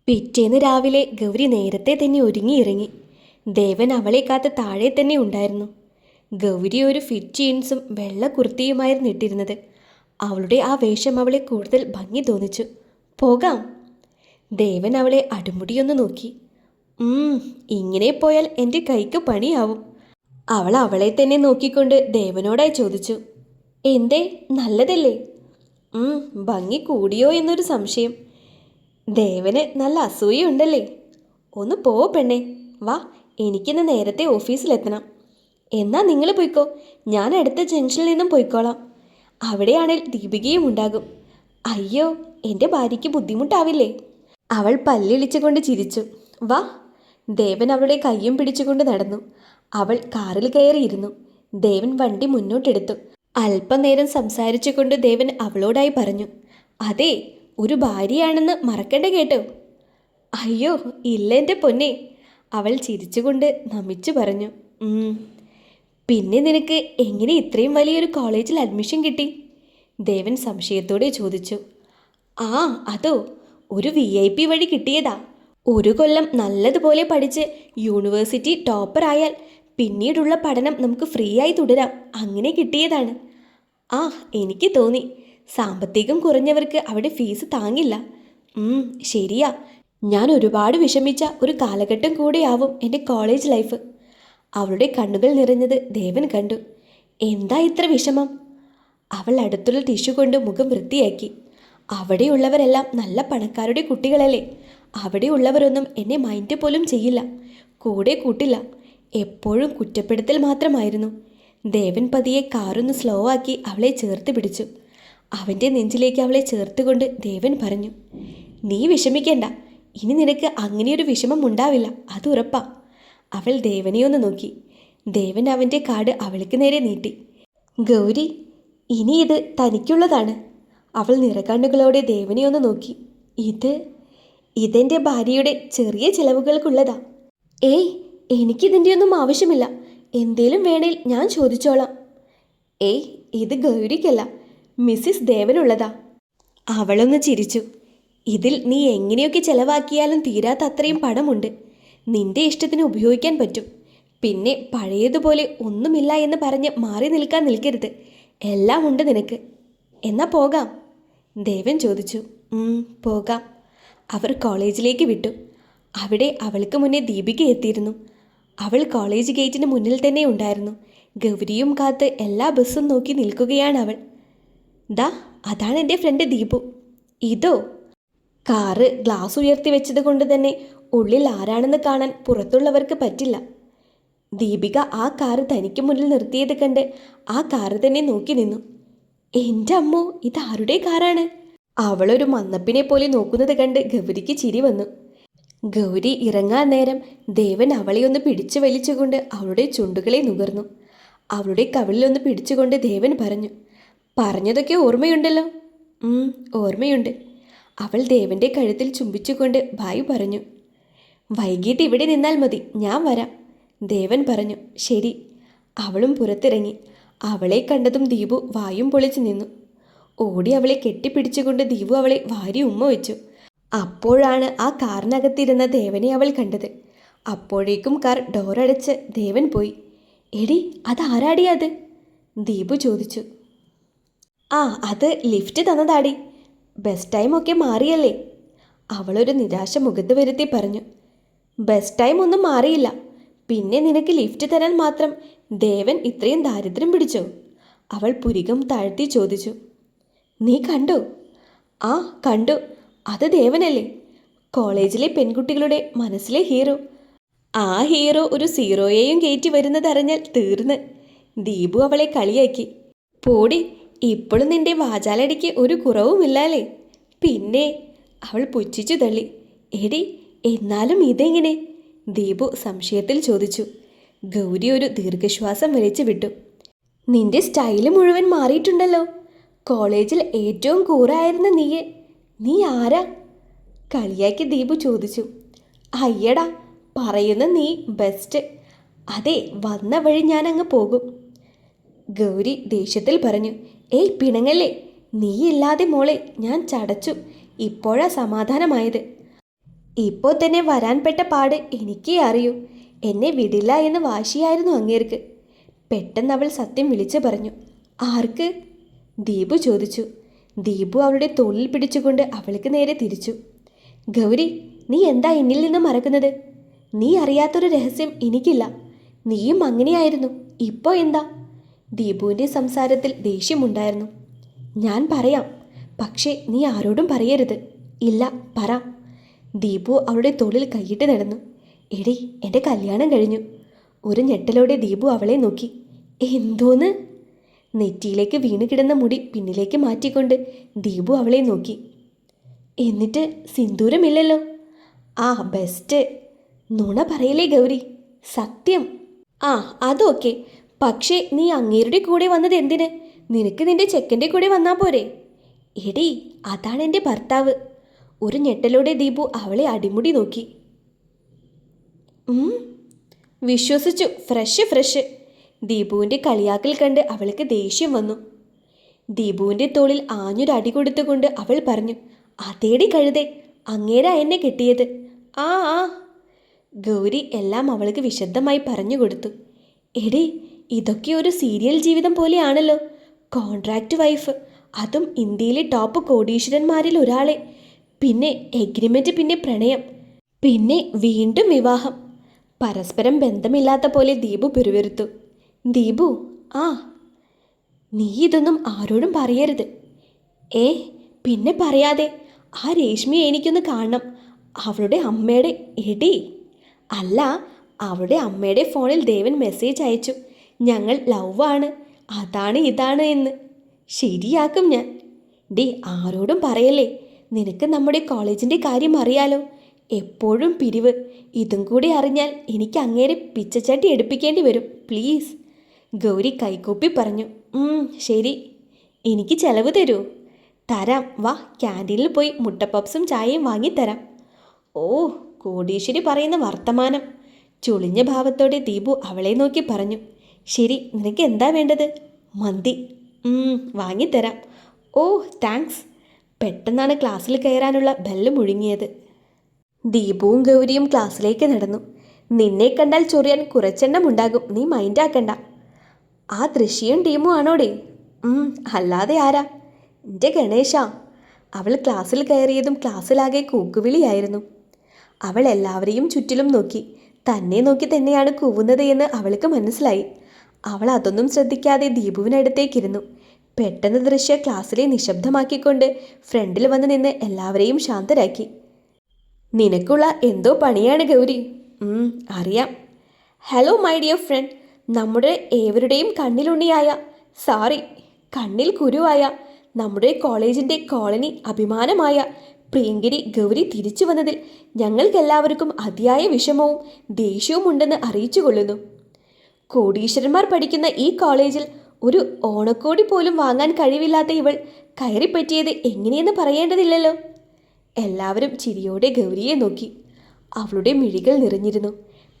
പിറ്റേന്ന് രാവിലെ ഗൗരി നേരത്തെ തന്നെ ഒരുങ്ങിയിറങ്ങി. ദേവൻ അവളെ കാത്ത് താഴെ തന്നെ ഉണ്ടായിരുന്നു. ഗൗരി ഒരു ഫിറ്റ് ജീൻസും വെള്ള കുർത്തിയുമായിരുന്നു ഇട്ടിരുന്നത്. അവളുടെ ആ വേഷം അവളെ കൂടുതൽ ഭംഗി തോന്നിച്ചു. പോകാം. ദേവൻ അവളെ അടിമുടിയൊന്ന് നോക്കി. ഇങ്ങനെ പോയാൽ എൻ്റെ കൈക്ക് പണിയാവും. അവൾ അവളെ തന്നെ നോക്കിക്കൊണ്ട് ദേവനോടായി ചോദിച്ചു. എന്തേ, നല്ലതല്ലേ? ഭംഗി കൂടിയോ എന്നൊരു സംശയം. ദേവന് നല്ല അസൂയുണ്ടല്ലേ? ഒന്ന് പോ പെണ്ണേ, വാ, എനിക്കിന്ന് നേരത്തെ ഓഫീസിലെത്തണം. എന്നാ നിങ്ങൾ പോയിക്കോ, ഞാൻ അടുത്ത ജംഗ്ഷനിൽ നിന്നും പോയിക്കോളാം. അവിടെയാണെങ്കിൽ ദീപികയും ഉണ്ടാകും. അയ്യോ, എൻ്റെ ഭാര്യയ്ക്ക് ബുദ്ധിമുട്ടാവില്ലേ? അവൾ പല്ലിളിച്ചുകൊണ്ട് ചിരിച്ചു. വാ. ദേവൻ അവളുടെ കയ്യും പിടിച്ചുകൊണ്ട് നടന്നു. അവൾ കാറിൽ കയറിയിരുന്നു. ദേവൻ വണ്ടി മുന്നോട്ടെടുത്തു. അല്പനേരം സംസാരിച്ചുകൊണ്ട് ദേവൻ അവളോടായി പറഞ്ഞു. അതെ, ഒരു ഭാര്യയാണെന്ന് മറക്കണ്ട കേട്ടോ. അയ്യോ ഇല്ല എൻ്റെ പൊന്നെ, അവൾ ചിരിച്ചുകൊണ്ട് നമിച്ചു പറഞ്ഞു. പിന്നെ നിനക്ക് എങ്ങനെ ഇത്രയും വലിയൊരു കോളേജിൽ അഡ്മിഷൻ കിട്ടി? ദേവൻ സംശയത്തോടെ ചോദിച്ചു. അതോ, ഒരു VIP വഴി കിട്ടിയതാ. ഒരു കൊല്ലം നല്ലതുപോലെ പഠിച്ച് യൂണിവേഴ്സിറ്റി ടോപ്പറായാൽ പിന്നീടുള്ള പഠനം നമുക്ക് ഫ്രീ ആയി തുടരാം. അങ്ങനെ കിട്ടിയതാണ്. എനിക്ക് തോന്നി, സാമ്പത്തികം കുറഞ്ഞവർക്ക് അവിടെ ഫീസ് താങ്ങില്ല. ശരിയാ, ഞാൻ ഒരുപാട് വിഷമിച്ച ഒരു കാലഘട്ടം കൂടെയാവും എൻ്റെ കോളേജ് ലൈഫ്. അവളുടെ കണ്ണുകൾ നിറഞ്ഞത് ദേവൻ കണ്ടു. എന്താ ഇത്ര വിഷമം? അവൾ അടുത്തുള്ള ടിഷ്യൂ കൊണ്ട് മുഖം വൃത്തിയാക്കി. അവിടെയുള്ളവരെല്ലാം നല്ല പണക്കാരുടെ കുട്ടികളല്ലേ. അവിടെയുള്ളവരൊന്നും എന്നെ മൈൻഡ് പോലും ചെയ്യില്ല, കൂടെ കൂട്ടില്ല. എപ്പോഴും കുറ്റപ്പെടുത്തൽ മാത്രമായിരുന്നു. ദേവൻ പതിയെ കാറൊന്ന് സ്ലോ ആക്കി അവളെ ചേർത്ത് പിടിച്ചു. അവൻ്റെ നെഞ്ചിലേക്ക് അവളെ ചേർത്തുകൊണ്ട് ദേവൻ പറഞ്ഞു. നീ വിഷമിക്കേണ്ട, ഇനി നിനക്ക് അങ്ങനെയൊരു വിഷമം ഉണ്ടാവില്ല, അത് ഉറപ്പാ. അവൾ ദേവനെ ഒന്ന് നോക്കി. ദേവൻ അവൻ്റെ കാർഡ് അവൾക്ക് നേരെ നീട്ടി. ഗൗരി, ഇനി ഇത് തനിക്കുള്ളതാണ്. അവൾ നിറകണ്ണുകളോടെ ദേവനെ ഒന്ന് നോക്കി. ഇതെൻ്റെ ഭാര്യയുടെ ചെറിയ ചിലവുകൾക്കുള്ളതാ. എനിക്കിതിൻ്റെ ഒന്നും ആവശ്യമില്ല. എന്തേലും വേണേൽ ഞാൻ ചോദിച്ചോളാം. ഇത് ഗൗരിക്കല്ല, മിസ്സിസ് ദേവനുള്ളതാ. അവളൊന്ന് ചിരിച്ചു. ഇതിൽ നീ എങ്ങനെയൊക്കെ ചെലവാക്കിയാലും തീരാത്ത അത്രയും പണമുണ്ട്. നിന്റെ ഇഷ്ടത്തിന് ഉപയോഗിക്കാൻ പറ്റും. പിന്നെ പഴയതുപോലെ ഒന്നുമില്ല എന്ന് പറഞ്ഞ് മാറി നിൽക്കാൻ നിൽക്കരുത്. എല്ലാം ഉണ്ട് നിനക്ക്. എന്നാ പോകാം? ദേവൻ ചോദിച്ചു. പോകാം. അവർ കോളേജിലേക്ക് വിട്ടു. അവിടെ അവൾക്ക് മുന്നേ ദീപിക എത്തിയിരുന്നു. അവൾ കോളേജ് ഗേറ്റിന് മുന്നിൽ തന്നെ ഉണ്ടായിരുന്നു. ഗൗരിയും കാത്ത് എല്ലാ ബസ്സും നോക്കി നിൽക്കുകയാണ് അവൾ. അതാണ് എൻ്റെ ഫ്രണ്ട് ദീപു. ഇതോ? കാറ് ഗ്ലാസ് ഉയർത്തി വെച്ചത് കൊണ്ട് തന്നെ ഉള്ളിൽ ആരാണെന്ന് കാണാൻ പുറത്തുള്ളവർക്ക് പറ്റില്ല. ദീപിക ആ കാറ് തനിക്ക് മുന്നിൽ നിർത്തിയത് കണ്ട് ആ കാറ് തന്നെ നോക്കി നിന്നു. എൻ്റെ അമ്മോ, ഇതാരുടെ കാറാണ്? അവളൊരു മന്നപ്പിനെ പോലെ നോക്കുന്നത് കണ്ട് ഗൗരിക്ക് ചിരി വന്നു. ഗൗരി ഇറങ്ങാൻ നേരം ദേവൻ അവളെ ഒന്ന് പിടിച്ചു വലിച്ചുകൊണ്ട് അവളുടെ ചുണ്ടുകളെ നുകർന്നു. അവളുടെ കവിളിലൊന്ന് പിടിച്ചുകൊണ്ട് ദേവൻ പറഞ്ഞു. പറഞ്ഞതൊക്കെ ഓർമ്മയുണ്ടല്ലോ? ഓർമ്മയുണ്ട്. അവൾ ദേവൻ്റെ കഴുത്തിൽ ചുംബിച്ചുകൊണ്ട് ബായ് പറഞ്ഞു. വൈകിട്ട് ഇവിടെ നിന്നാൽ മതി, ഞാൻ വരാം. ദേവൻ പറഞ്ഞു. ശരി. അവളും പുറത്തിറങ്ങി. അവളെ കണ്ടതും ദീപു വായും പൊളിച്ചു നിന്നു. ഓടി അവളെ കെട്ടിപ്പിടിച്ചുകൊണ്ട് ദീപു അവളെ വാരി ഉമ്മ വെച്ചു. അപ്പോഴാണ് ആ കാറിനകത്തിരുന്ന ദേവനെ അവൾ കണ്ടത്. അപ്പോഴേക്കും കാർ ഡോറടച്ച് ദേവൻ പോയി. എടി, അതാരാടി അത്? ദീപു ചോദിച്ചു. അത് ലിഫ്റ്റ് തന്നതാടി. ബസ് ടൈമൊക്കെ മാറിയല്ലേ? അവളൊരു നിരാശ മുഖത്ത് വരുത്തി പറഞ്ഞു. ബസ് ടൈം ഒന്നും മാറിയില്ല. പിന്നെ നിനക്ക് ലിഫ്റ്റ് തരാൻ മാത്രം ദേവൻ ഇത്രയും ദാരിദ്ര്യം പിടിച്ചോ? അവൾ പുരികം താഴ്ത്തി ചോദിച്ചു. നീ കണ്ടോ? കണ്ടു. അത് ദേവനല്ലേ, കോളേജിലെ പെൺകുട്ടികളുടെ മനസ്സിലെ ഹീറോ. ആ ഹീറോ ഒരു സീറോയെയും കയറ്റി വരുന്നതറിഞ്ഞാൽ തീർന്ന്. ദീപു അവളെ കളിയാക്കി. പോടി, ഇപ്പോഴും നിന്റെ വാചാലടിക്ക് ഒരു കുറവുമില്ലല്ലേ? പിന്നെ അവൾ പുച്ഛിച്ചു തള്ളി. എടി, എന്നാലും ഇതെങ്ങനെ? ദീപു സംശയത്തിൽ ചോദിച്ചു. ഗൗരി ഒരു ദീർഘശ്വാസം വലിച്ചു വിട്ടു. നിന്റെ സ്റ്റൈല് മുഴുവൻ മാറിയിട്ടുണ്ടല്ലോ. കോളേജിൽ ഏറ്റവും കൂറായിരുന്ന നീ ആരാ? കളിയാക്കി ദീപു ചോദിച്ചു. അയ്യടാ, പറയുന്ന നീ ബെസ്റ്റ്. അതെ, വന്ന വഴി ഞാൻ അങ്ങ് പോകും. ഗൗരി ദേഷ്യത്തിൽ പറഞ്ഞു. പിണങ്ങല്ലേ, നീയില്ലാതെ മോളെ ഞാൻ ചടച്ചു. ഇപ്പോഴാ സമാധാനമായത്. ഇപ്പോൾ തന്നെ വരാൻ പെട്ട പാട് എനിക്കേ അറിയൂ. എന്നെ വിടില്ല എന്ന് വാശിയായിരുന്നു അങ്ങേർക്ക്. പെട്ടെന്ന് അവൾ സത്യം വിളിച്ചു പറഞ്ഞു. ആർക്ക്? ദീപു ചോദിച്ചു. ദീപു അവളുടെ തോളിൽ പിടിച്ചുകൊണ്ട് അവൾക്ക് നേരെ തിരിച്ചു. ഗൗരി, നീ എന്താ എന്നിൽ നിന്ന് മറക്കുന്നത്? നീ അറിയാത്തൊരു രഹസ്യം എനിക്കില്ല. നീയും അങ്ങനെയായിരുന്നു. ഇപ്പോൾ എന്താ? ദീപുവിൻ്റെ സംസാരത്തിൽ ദേഷ്യമുണ്ടായിരുന്നു. ഞാൻ പറയാം, പക്ഷേ നീ ആരോടും പറയരുത്. ഇല്ല, പറ. ദീപു അവളുടെ തോളിൽ കൈയിട്ട് നടന്നു. എടി, എൻ്റെ കല്യാണം കഴിഞ്ഞു. ഒരു ഞെട്ടലോടെ ദീപു അവളെ നോക്കി. എന്തോന്ന്? നെറ്റിയിലേക്ക് വീണ് കിടന്ന മുടി പിന്നിലേക്ക് മാറ്റിക്കൊണ്ട് ദീപു അവളെ നോക്കി. എന്നിട്ട് സിന്ദൂരമില്ലല്ലോ? ആ, ബെസ്റ്റ്. നുണ പറയലേ ഗൗരി, സത്യം. ആ, അതൊക്കെ. പക്ഷേ നീ അങ്ങേരുടെ കൂടെ വന്നത് എന്തിന്? നിനക്ക് നിന്റെ ചെക്കൻ്റെ കൂടെ വന്നാൽ പോരെ? എടി, അതാണ് എൻ്റെ ഭർത്താവ്. ഒരു ഞെട്ടലോടെ ദീപു അവളെ അടിമുടി നോക്കി. വിശ്വസിച്ചു. ഫ്രഷ്. ദീപുവിൻ്റെ കളിയാക്കൽ കണ്ട് അവൾക്ക് ദേഷ്യം വന്നു. ദീപുവിൻ്റെ തോളിൽ ആഞ്ഞൊരു അടി കൊടുത്തുകൊണ്ട് അവൾ പറഞ്ഞു. അതേടി കഴുതേ, അങ്ങേരാ എന്നെ കിട്ടിയത്. ആ. ഗൗരി എല്ലാം അവൾക്ക് വിശദമായി പറഞ്ഞു കൊടുത്തു. എടി, ഇതൊക്കെ ഒരു സീരിയൽ ജീവിതം പോലെയാണല്ലോ. കോൺട്രാക്റ്റ് വൈഫ്, അതും ഇന്ത്യയിലെ ടോപ്പ് കോടീശ്വരന്മാരിൽ ഒരാളെ. പിന്നെ എഗ്രിമെൻറ്റ്, പിന്നെ പ്രണയം, പിന്നെ വീണ്ടും വിവാഹം. പരസ്പരം ബന്ധമില്ലാത്ത പോലെ ദീപു പിറുവിറുത്തു. ദീപു, ആ, നീ ഇതൊന്നും ആരോടും പറയരുത്. പിന്നെ പറയാതെ. ആ രേഷ്മിയെ എനിക്കൊന്ന് കാണണം. അവളുടെ അമ്മയുടെ. എടി, അല്ല, അവളുടെ അമ്മയുടെ ഫോണിൽ ദേവൻ മെസ്സേജ് അയച്ചു. ഞങ്ങൾ ലവാണ്, അതാണ് ഇതാണ് എന്ന്. ശരിയാക്കും ഞാൻ. ഡി, ആരോടും പറയല്ലേ. നിനക്ക് നമ്മുടെ കോളേജിൻ്റെ കാര്യം അറിയാലോ. എപ്പോഴും പിരിവ്. ഇതും കൂടി അറിഞ്ഞാൽ എനിക്ക് അങ്ങേരെ പിച്ചച്ചട്ടി എടുപ്പിക്കേണ്ടി വരും. പ്ലീസ്. ഗൗരി കൈകൂപ്പി പറഞ്ഞു. ശരി. എനിക്ക് ചെലവ് തരൂ? തരാം. വാ, ക്യാൻറ്റീനിൽ പോയി മുട്ടപ്പപ്സും ചായയും വാങ്ങിത്തരാം. ഓ, കോടീശ്വരി പറയുന്ന വർത്തമാനം. ചുളിഞ്ഞ ഭാവത്തോടെ ദീപു അവളെ നോക്കി പറഞ്ഞു. ശരി, നിനക്ക് എന്താ വേണ്ടത്? മന്തി. വാങ്ങിത്തരാം. ഓ, താങ്ക്സ്. പെട്ടെന്നാണ് ക്ലാസ്സിൽ കയറാനുള്ള ബെല്ല് മുഴുങ്ങിയത്. ദീപുവും ഗൗരിയും ക്ലാസ്സിലേക്ക് നടന്നു. നിന്നെ കണ്ടാൽ ചൊറിയാൻ കുറച്ചെണ്ണം ഉണ്ടാകും, നീ മൈൻഡാക്കണ്ട. ആ ദൃശ്യയും ടീമും ആണോടെ? അല്ലാതെ ആരാ? എൻ്റെ ഗണേശ. അവൾ ക്ലാസ്സിൽ കയറിയതും ക്ലാസ്സിലാകെ കൂക്കുവിളിയായിരുന്നു. അവൾ എല്ലാവരെയും ചുറ്റിലും നോക്കി. തന്നെ നോക്കി തന്നെയാണ് കൂവുന്നത് എന്ന് അവൾക്ക് മനസ്സിലായി. അവൾ അതൊന്നും ശ്രദ്ധിക്കാതെ ദീപുവിനടുത്തേക്കിരുന്നു. പെട്ടെന്ന് ദൃശ്യ ക്ലാസ്സിലെ നിശബ്ദമാക്കിക്കൊണ്ട് ഫ്രണ്ടിൽ വന്ന് നിന്ന് എല്ലാവരെയും ശാന്തരാക്കി. നിനക്കുള്ള എന്തോ പണിയാണ് ഗൗരി. അറിയാം. Hello my dear friend. നമ്മുടെ ഏവരുടെയും കണ്ണിലുണ്ണിയായ, കണ്ണിൽ കുരുവായ, നമ്മുടെ കോളേജിൻ്റെ കോളനി അഭിമാനമായ പ്രിയങ്കരി ഗൗരി തിരിച്ചു വന്നതിൽ ഞങ്ങൾക്കെല്ലാവർക്കും അതിയായ വിഷമവും ദേഷ്യവും ഉണ്ടെന്ന് അറിയിച്ചു കൊള്ളുന്നു. കോടീശ്വരന്മാർ പഠിക്കുന്ന ഈ കോളേജിൽ ഒരു ഓണക്കോടി പോലും വാങ്ങാൻ കഴിവില്ലാത്ത ഇവൾ കയറിപ്പറ്റിയത് എങ്ങനെയെന്ന് പറയേണ്ടതില്ലല്ലോ. എല്ലാവരും ചിരിയോടെ ഗൗരിയെ നോക്കി. അവളുടെ മിഴികൾ നിറഞ്ഞിരുന്നു.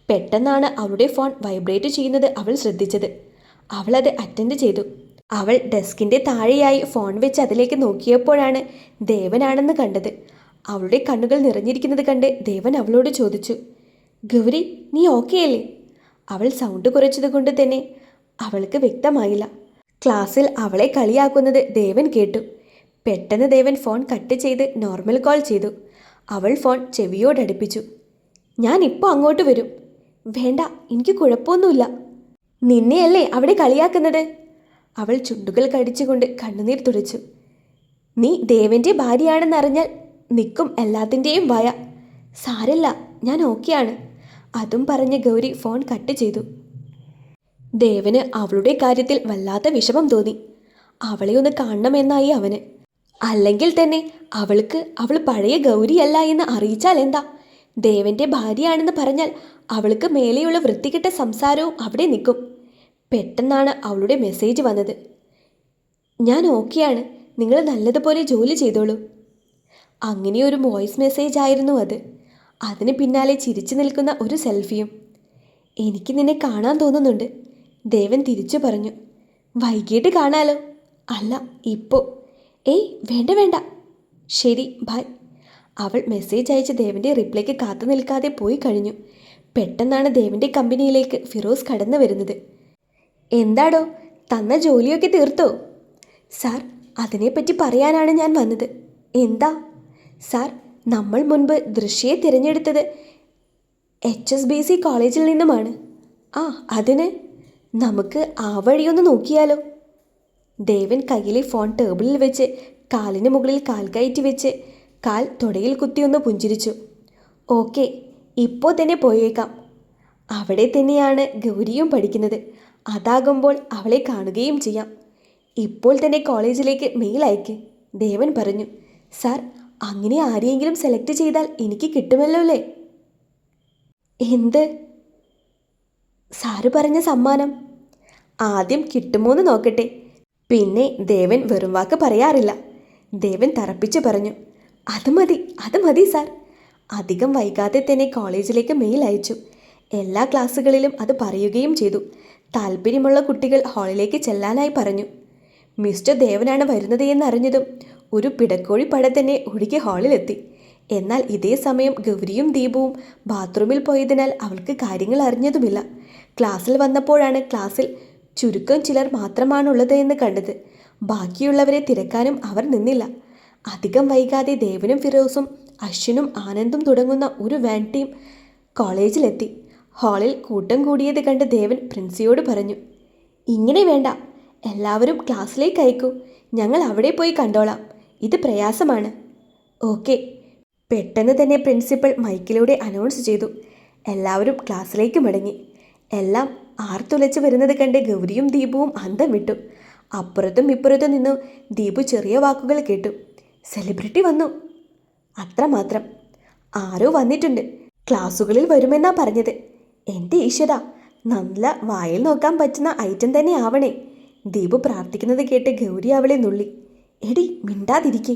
പെട്ടെന്നാണ് അവളുടെ ഫോൺ വൈബ്രേറ്റ് ചെയ്യുന്നത് അവൾ ശ്രദ്ധിച്ചത്. അവളത് അറ്റൻഡ് ചെയ്തു. അവൾ ഡെസ്കിൻ്റെ താഴെയായി ഫോൺ വെച്ച് അതിലേക്ക് നോക്കിയപ്പോഴാണ് ദേവനാണെന്ന് കണ്ടത്. അവളുടെ കണ്ണുകൾ നിറഞ്ഞിരിക്കുന്നത് കണ്ട് ദേവൻ അവളോട് ചോദിച്ചു. ഗൗരി, നീ ഓക്കെ അല്ലേ? അവൾ സൗണ്ട് കുറച്ചതുകൊണ്ട് തന്നെ അവൾക്ക് വ്യക്തമായില്ല. ക്ലാസ്സിൽ അവളെ കളിയാക്കുന്നത് ദേവൻ കേട്ടു. പെട്ടെന്ന് ദേവൻ ഫോൺ കട്ട് ചെയ്ത് നോർമൽ കോൾ ചെയ്തു. അവൾ ഫോൺ ചെവിയോടടുപ്പിച്ചു. ഞാൻ ഇപ്പോൾ അങ്ങോട്ട് വരും. വേണ്ട, എനിക്ക് കുഴപ്പമൊന്നുമില്ല. നിന്നെയല്ലേ അവിടെ കളിയാക്കുന്നത്? അവൾ ചുണ്ടുകൾ കടിച്ചുകൊണ്ട് കണ്ണുനീർ തുടച്ചു. നീ ദേവൻ്റെ ഭാര്യയാണെന്നറിഞ്ഞാൽ നിൽക്കും എല്ലാത്തിൻ്റെയും ഭയ. സാരല്ല, ഞാൻ ഓക്കെയാണ്. അതും പറഞ്ഞ് ഗൗരി ഫോൺ കട്ട് ചെയ്തു. ദേവന് അവളുടെ കാര്യത്തിൽ വല്ലാത്ത വിഷമം തോന്നി. അവളെ ഒന്ന് കാണണമെന്നായി അവന്. അല്ലെങ്കിൽ തന്നെ അവൾ പഴയ ഗൗരിയല്ല എന്ന് അറിയിച്ചാൽ എന്താ? ദേവൻ്റെ ഭാര്യയാണെന്ന് പറഞ്ഞാൽ അവൾക്ക് മേലെയുള്ള വൃത്തികെട്ട സംസാരവും അവിടെ നിൽക്കും. പെട്ടെന്നാണ് അവളുടെ മെസ്സേജ് വന്നത്. ഞാൻ ഓക്കെയാണ്, നിങ്ങൾ നല്ലതുപോലെ ജോലി ചെയ്തോളൂ. അങ്ങനെയൊരു വോയിസ് മെസ്സേജ് ആയിരുന്നു അത്. അതിന് പിന്നാലെ ചിരിച്ചു നിൽക്കുന്ന ഒരു സെൽഫിയും. എനിക്ക് നിന്നെ കാണാൻ തോന്നുന്നുണ്ട്, ദേവൻ തിരിച്ചു പറഞ്ഞു. വൈകിട്ട് കാണാലോ. അല്ല, ഇപ്പോൾ. വേണ്ട. ശരി, ബൈ. അവൾ മെസ്സേജ് അയച്ച് ദേവൻ്റെ റിപ്ലൈക്ക് കാത്തു നിൽക്കാതെ പോയി കഴിഞ്ഞു. പെട്ടെന്നാണ് ദേവൻ്റെ കമ്പനിയിലേക്ക് ഫിറോസ് കടന്നു വരുന്നത്. എന്താടോ, തന്ന ജോലിയൊക്കെ തീർത്തോ? സാർ, അതിനെപ്പറ്റി പറയാനാണ് ഞാൻ വന്നത്. എന്താ? സാർ, നമ്മൾ മുൻപ് ദൃശ്യയെ തിരഞ്ഞെടുത്തത് HSBC കോളേജിൽ നിന്നുമാണ്. ആ, അതിന് നമുക്ക് ആ വഴിയൊന്ന് നോക്കിയാലോ? ദേവൻ കയ്യിലെ ഫോൺ ടേബിളിൽ വെച്ച് കാലിന് മുകളിൽ കാൽ കയറ്റി വെച്ച് കാൽ തൊടയിൽ കുത്തിയൊന്ന് പുഞ്ചിരിച്ചു. ഓക്കെ, ഇപ്പോൾ തന്നെ പോയേക്കാം. അവിടെ തന്നെയാണ് ഗൗരിയും പഠിക്കുന്നത്. അതാകുമ്പോൾ അവളെ കാണുകയും ചെയ്യാം. ഇപ്പോൾ തന്നെ കോളേജിലേക്ക് മെയിൽ അയക്ക്, ദേവൻ പറഞ്ഞു. സാർ, അങ്ങനെ ആരെയെങ്കിലും സെലക്ട് ചെയ്താൽ എനിക്ക് കിട്ടുമല്ലോ അല്ലേ? എന്ത്? സാറ് പറഞ്ഞ സമ്മാനം. ആദ്യം കിട്ടുമോന്ന് നോക്കട്ടെ. പിന്നെ ദേവൻ വെറും വാക്ക് പറയാറില്ല. ദേവൻ തറപ്പിച്ച് പറഞ്ഞു. അത് മതി സാർ. അധികം വൈകാതെ തന്നെ കോളേജിലേക്ക് മെയിൽ അയച്ചു. എല്ലാ ക്ലാസ്സുകളിലും അത് പറയുകയും ചെയ്തു. താല്പര്യമുള്ള കുട്ടികൾ ഹാളിലേക്ക് ചെല്ലാനായി പറഞ്ഞു. മിസ്റ്റർ ദേവനാണ് വരുന്നത് എന്നറിഞ്ഞതും ഒരു പിടക്കോഴി പട തന്നെ ഒഴുകി ഹാളിലെത്തി. എന്നാൽ ഇതേ സമയം ഗൗരിയും ദീപുവും ബാത്റൂമിൽ പോയതിനാൽ അവൾക്ക് കാര്യങ്ങൾ അറിഞ്ഞതുമില്ല. ക്ലാസ്സിൽ വന്നപ്പോഴാണ് ക്ലാസ്സിൽ ചുരുക്കം ചിലർ മാത്രമാണുള്ളത് എന്ന് കണ്ടത്. ബാക്കിയുള്ളവരെ തിരക്കാനും അവർ നിന്നില്ല. അധികം വൈകാതെ ദേവനും ഫിറോസും അശ്വിനും ആനന്ദും തുടങ്ങുന്ന ഒരു വാൻ ടീം കോളേജിലെത്തി. ഹാളിൽ കൂട്ടം കൂടിയത് കണ്ട് ദേവൻ പ്രിൻസിയോട് പറഞ്ഞു. ഇങ്ങനെ വേണ്ട, എല്ലാവരും ക്ലാസ്സിലേക്ക് അയക്കൂ. ഞങ്ങൾ അവിടെ പോയി കണ്ടോളാം. ഇത് പ്രയാസമാണ്. ഓക്കെ. പെട്ടെന്ന് തന്നെ പ്രിൻസിപ്പൽ മൈക്കിലൂടെ അനൗൺസ് ചെയ്തു. എല്ലാവരും ക്ലാസ്സിലേക്ക് മടങ്ങി. എല്ലാം ആർത്തുലച്ച് വരുന്നത് കണ്ട് ഗൗരിയും ദീപുവും അന്തം വിട്ടു. അപ്പുറത്തും ഇപ്പുറത്തും നിന്നും ദീപു ചെറിയ വാക്കുകൾ കേട്ടു. സെലിബ്രിറ്റി വന്നു. അത്രമാത്രം. ആരോ വന്നിട്ടുണ്ട്. ക്ലാസ്സുകളിൽ വരുമെന്നാ പറഞ്ഞത്. എൻ്റെ ഈശ്വര, നല്ല വായിൽ നോക്കാൻ പറ്റുന്ന ഐറ്റം തന്നെ ആവണേ. ദീപു പ്രാർത്ഥിക്കുന്നത് കേട്ട് ഗൗരി അവളെ നുള്ളി. എടി, മിണ്ടാതിരിക്കേ.